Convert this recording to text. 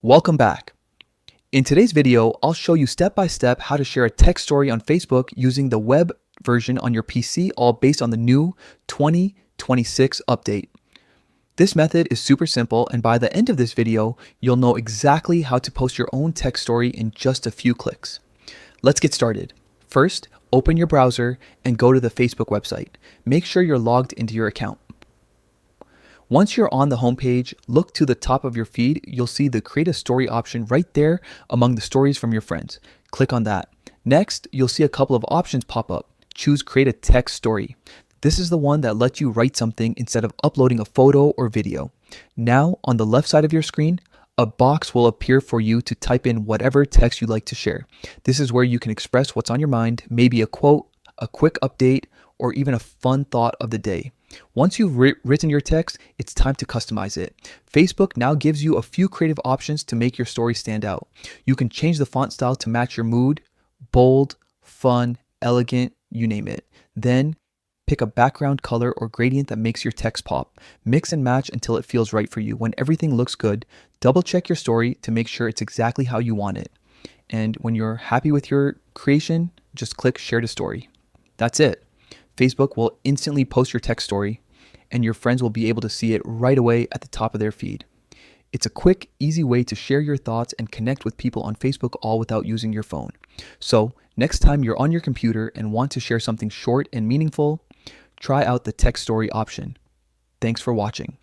Welcome back. In today's video, I'll show you step by step how to share a text story on Facebook using the web version on your PC, all based on the new 2026 update. This method is super simple, and by the end of this video, you'll know exactly how to post your own text story in just a few clicks. Let's get started. First, open your browser and go to the Facebook website. Make sure you're logged into your account. Once you're on the homepage, look to the top of your feed. You'll see the Create a Story option right there among the stories from your friends. Click on that. Next, you'll see a couple of options pop up. Choose Create a Text Story. This is the one that lets you write something instead of uploading a photo or video. Now, on the left side of your screen, a box will appear for you to type in whatever text you'd like to share. This is where you can express what's on your mind, maybe a quote, a quick update, or even a fun thought of the day. Once you've written your text, it's time to customize it. Facebook now gives you a few creative options to make your story stand out. You can change the font style to match your mood, bold, fun, elegant, you name it. Then pick a background color or gradient that makes your text pop. Mix and match until it feels right for you. When everything looks good, double check your story to make sure it's exactly how you want it. And when you're happy with your creation, just click Share to Story. That's it. Facebook will instantly post your text story, and your friends will be able to see it right away at the top of their feed. It's a quick, easy way to share your thoughts and connect with people on Facebook, all without using your phone. So next time you're on your computer and want to share something short and meaningful, try out the text story option. Thanks for watching.